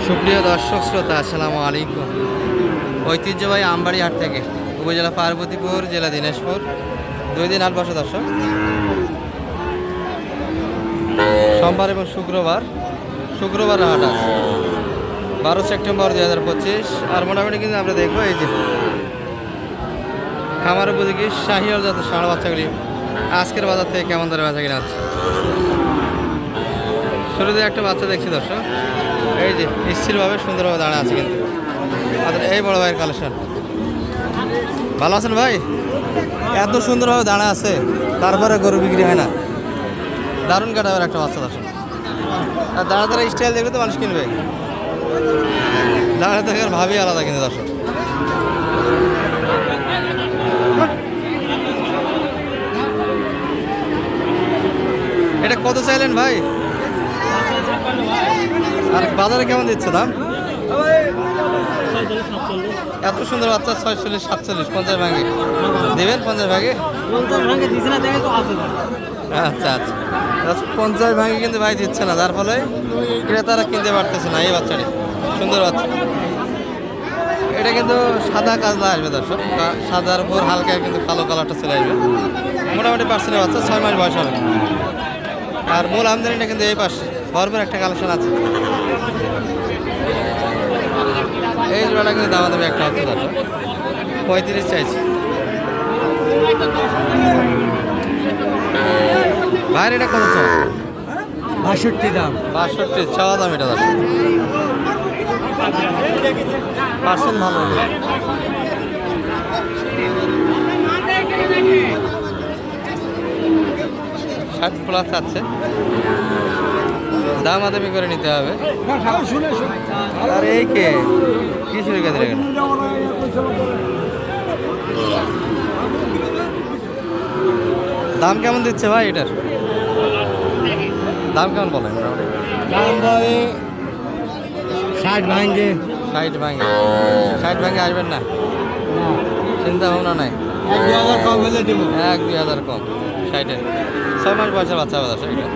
সুপ্রিয় দর্শক শ্রোতা, আসসালামু আলাইকুম। ঐতিহ্যবাহী আমবাড়ি হাট থেকে উপজেলা পার্বতীপুর, জেলা দিনাজপুর, 2 দিন হাট বসে দর্শক। সোমবার এবং শুক্রবার হাট আছে 12 সেপ্টেম্বর 2025। আর মোটামুটি কিন্তু আমরা দেখবো এই যে খামার উপযোগী শাহিওয়াল জাতের ষাঁড় বাচ্চাগুলি আজকের বাজার থেকে কেমন দরে বেচা কিনা আছে। শুরুতে একটা বাচ্চা দেখছি দর্শক, এই যে স্থিরভাবে সুন্দরভাবে দাঁড়া আছে কিন্তু আমাদের এই বড় ভাইয়ের কালেকশন। ভালো আছেন ভাই? এত সুন্দরভাবে দাঁড়া আছে, তারপরে গরু বিক্রি হয় না। দারুণ কাটাবের একটা বাচ্চা দর্শক। আর দাঁড়া তারা স্টাইল দেখলে তো মানুষ কিনবে। দাঁড়া থাকার ভাবই আলাদা কিন্তু দর্শক। এটা কত চাইলেন ভাই? আর বাজারে কেমন দিচ্ছে দাম? এত সুন্দর বাচ্চা 46, 47, 50 ভাঙে দেবেন? 50 ভাগে? আচ্ছা আচ্ছা, 50 ভাঙে কিন্তু ভাই দিচ্ছে না, যার ফলে ক্রেতারা কিনতে পারতেছে না। এই বাচ্চাটি সুন্দর বাচ্চা। এটা কিন্তু সাদা কাজলা আসবে দর্শক, সাদার উপর হালকা কিন্তু কালো কালারটা চলে আসবে। মোটামুটি পার্সেন্টের বাচ্চা, 6 মাস বয়স হবে। আর মূল আমদানিটা কিন্তু এই পাশে ভরপুর একটা কালেকশন আছে। এই জোড়াটা কিন্তু দামাদামি একটা হচ্ছে দর্শক, 35 চাইছি। ভাইয়ের এটা কত চাওয়া? 62 দাম। 62 চাওয়া দাম এটা দর্শক। পার্সেন্ট ভালো 60+ আছে, দাম আদামি করে নিতে হবে। আর এই কে কি শুরু করে দিলেন? দাম কেমন দিচ্ছে ভাই এটার? দাম কেমন বলেন? দাম ভাই 60 ভাঙে। 60 ভাঙে? 60 ভাঙে আসবেন না? চিন্তা ভাবনা নাই? 1-2 কম হলে দেবো। 1-2 কম। 60-এ 6 মাস বয়সের বাচ্চা আছে এটা।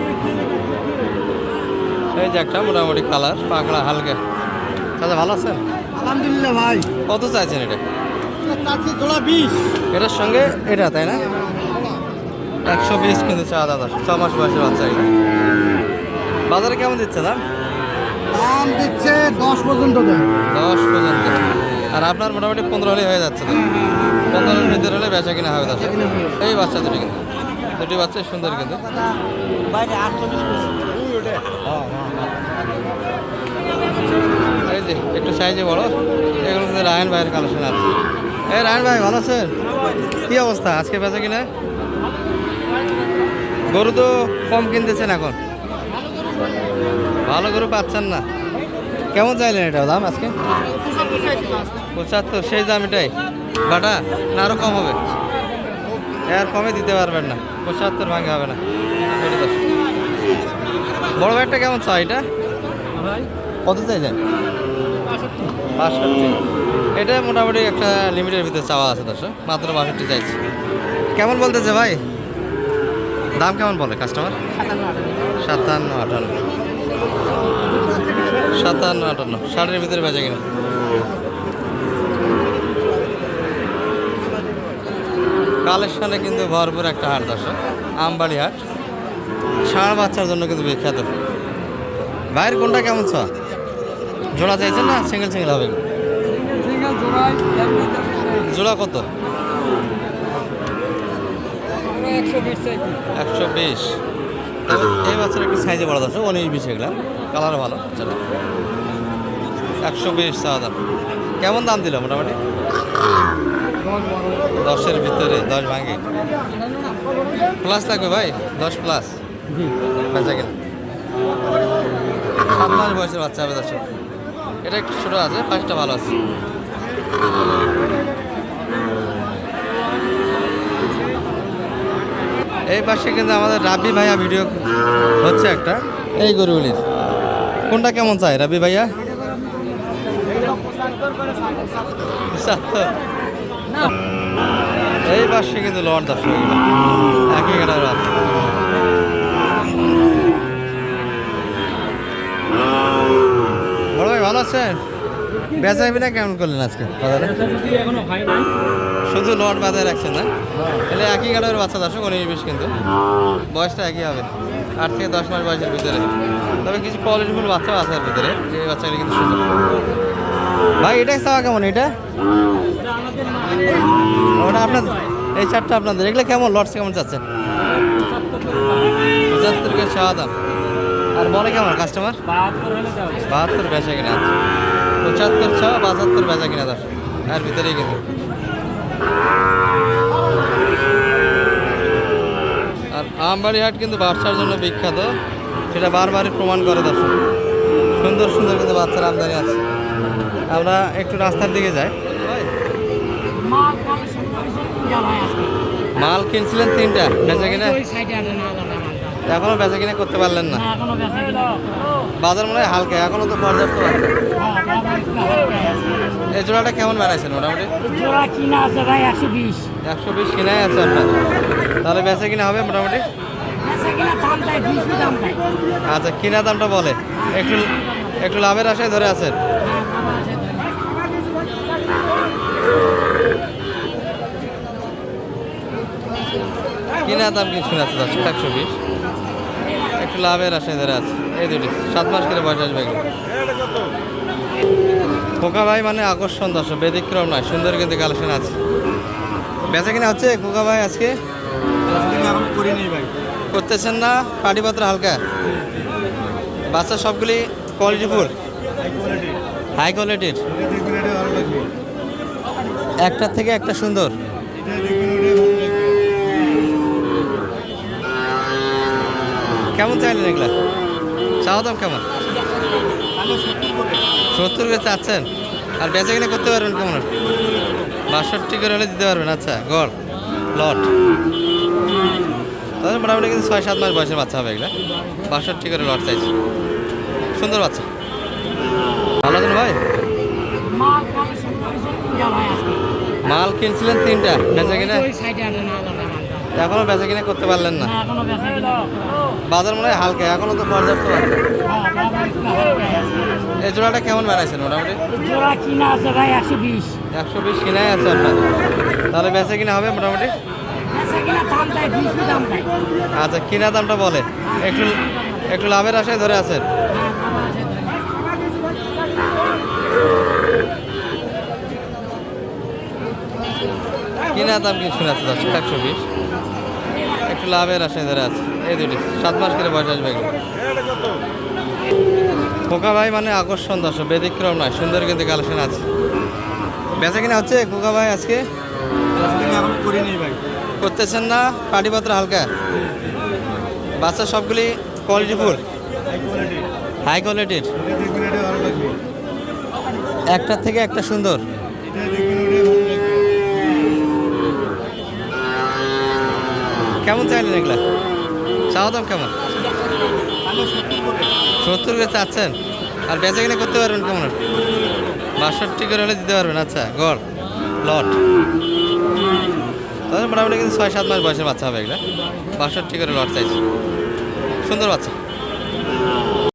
এই যে একটা মোটামুটি কালার পাকড়া হালকা। দাদা ভালো আছেন? আলহামদুলিল্লাহ ভাই। কত চাইছেন এটা? তাতে জোড়া 20। এটার সঙ্গে এটা, তাই না? 120 কিন্তু চা দাদা, 6 মাস বয়সের বাচ্চা এটা। বাজারে কেমন দিচ্ছে দাম? দাম দিচ্ছে 10 পর্যন্ত দেয়। 10 পর্যন্ত। আর আপনার মোটামুটি 15 হলে হয়ে যাচ্ছে তো? 15-এর ভিতরে হলে বেচা কিনা হবে দাদা। এই বাচ্চা দুটি কিন্তু, দুটি বাচ্চা সুন্দর কিন্তু। বাইরে 48। এই যে একটু সাইজে বড়, এগুলো কিন্তু রায়ন ভাইয়ের কালেকশন আছে। এই রায়ন ভাই ভালো আছেন? কি অবস্থা আজকে বেচা কিনা? গরু তো কম কিনতেছেন এখন, ভালো গরু পাচ্ছেন না। কেমন চাইলেন এটা দাম আজকে? 75, সেই দাম এটাই বাটা না আরও কম হবে? এর কমে দিতে পারবেন না, 75 ভাঙে হবে না। এটা তো বড় ভাইটা কেমন চা এটা? কত চাইলেন? 62। এটা মোটামুটি একটা লিমিটের ভিতরে চাওয়া আছে দর্শক, মাত্র 62 চাইছি। কেমন বলতেছে ভাই? দাম কেমন বলে কাস্টমার? 57, 58, 60-এর ভিতরে বেচা কিনা। কালেকশনে কিন্তু ভরপুর একটা হাট দর্শক, আমবাড়ি হাট। ষাঁড় বাচ্চার জন্য কিন্তু বিখ্যাত। ভাইয়ের কোনটা কেমন ছ? জোড়া চাইছেন না সিঙ্গেল হবে? জোড়া কত? 120। এই বাচ্চার একটু সাইজে বড় দর্শক, 19-20 এগুলা, কালার ভালো বাচ্চাটা। 120 চাওয়া দাম। কেমন দাম দিল মোটামুটি? 10-এর ভিতরে, 10 ভাঙে প্লাস থাকবে ভাই? 10+ বেচা কিনা। 7 মাস বয়সের বাচ্চা হবে দর্শক। এটা একটু ছোটো আছে, পাঁচটা ভালো আছে। এই পাশে কিন্তু আমাদের রাব্বি ভাইয়া ভিডিও হচ্ছে একটা, এই গরুগুলির কোনটা কেমন চাই রাব্বি ভাইয়া? 75। এই পাশে কিন্তু লট দর্শক, একই কাটার রাত। বড় ভাই ভালো আছেন? বেচা কিনা কেমন করলেন আজকে বাজারে? এখনো ভাই নাই। শুধু লট বাজারে রাখছেন না? তাহলে একই গাড়ির বাচ্চা দর্শক 19-20 কিন্তু বয়সটা একই হবে 8 থেকে 10 মাস বয়সের ভিতরে। তবে কিছু কোয়ালিটিফুল বাচ্চাও আছে এর ভিতরে, যে বাচ্চাগুলি কিন্তু সুন্দর। ভাই এটা চাওয়া কেমন? এটা ওটা আপনার, এই চারটা আপনাদের। এগুলো কেমন লটস কেমন চাচ্ছেন? 75 কে চাওয়া দাম। আর বলে কেমন কাস্টমার? 72 বেচা কিনা আছে। 75 চাওয়া, 72 বেচা কিনা দর্শক এর ভিতরেই কিন্তু। আর আমবাড়ি হাট কিন্তু বাচ্চার জন্য বিখ্যাত, সেটা বারবারই প্রমাণ করে দর্শক। সুন্দর সুন্দর কিন্তু বাচ্চার আমদানি আছে। আমরা একটু রাস্তার দিকে যাই। মাল কিনছিলেন 3টা, বেচা কিনা এখনো বেচা কিনা করতে পারলেন না? বাজার মনে হয় হালকা, এখনো তো পর্যাপ্ত আছে। এই জোড়াটা কেমন বানাইছেন মোটামুটি? জোড়া কিনা আছে ভাই 120। 120 কিনাই আছে আপনার, তাহলে বেচা কিনা হবে মোটামুটি? বেচা কিনা দাম চাই 20 দাম চাই। আচ্ছা, কিনা দামটা বলে একটু, একটু লাভের আশায় ধরে আছেন। কিনা দাম কি শুনে আছে 120, একটু লাভের আশায় ধরে আছে। এই দুটি 7 মাস করে বয়স আসবে এগুলো। খোকা ভাই মানে আকর্ষণ দর্শক, ব্যতিক্রম নয়, সুন্দর কিন্তু কালেকশন আছে। বেচা কিনা হচ্ছে খোকা ভাই আজকে? এখন করিনি ভাই। করতেছেন না? পাটিপত্র হালকা, বাচ্চা সবগুলি কোয়ালিটিফুল, হাই কোয়ালিটির, একটার থেকে একটা সুন্দর। কেমন চাইলেন এগুলা? চাওয়া দাম কেমন? 70 করে চাচ্ছেন? আর বেচা কিনা করতে পারবেন কেমন? 62 করে হলে দিতে পারবেন। আচ্ছা, গড় লট তাহলে মোটামুটি কিন্তু 6-7 মাস বয়সের বাচ্চা হবে এগুলা। 62 করে লট চাইছে, সুন্দর বাচ্চা। ভালো আছেন ভাই? মাল কিনছিলেন 3টা, বেচা কিনা এখনো বেচা কিনা করতে পারলেন না? বাজার মনে হয় হালকা, এখনো তো পর্যাপ্ত আছে। এই জোড়াটা কেমন বানাইছেন মোটামুটি? জোড়া কিনা আছে ভাই 120। 120 কিনাই আছে আপনার, তাহলে বেচা কিনা হবে মোটামুটি? বেচা কিনা দাম চাই 20 দাম চাই। আচ্ছা, কিনা দামটা বলে একটু, একটু লাভের আশায় ধরে আছেন। কিনা দাম কি শুনে আছে 120, একটু লাভের আশায় ধরে আছে। এই দুটি 7 মাস করে বয়স আসবে এগুলো। খোকা ভাই মানে আকর্ষণ দর্শক, ব্যতিক্রম নয়, সুন্দর কিন্তু কালেকশন আছে। বেচা কিনা হচ্ছে খোকা ভাই আজকে? এখন করিনি ভাই। করতেছেন না? পাটিপত্র হালকা, বাচ্চা সবগুলি কোয়ালিটিফুল, হাই কোয়ালিটির, একটার থেকে একটা সুন্দর। কেমন চাইলেন এগুলা? চাওয়া দাম কেমন? 70 করে চাচ্ছেন? আর বেচা কিনা করতে পারবেন কেমন? 62 করে হলে দিতে পারবেন। আচ্ছা, গড় লট তাহলে মোটামুটি কিন্তু 6-7 মাস বয়সের বাচ্চা হবে এগুলা। 62 করে লট চাইছে, সুন্দর বাচ্চা।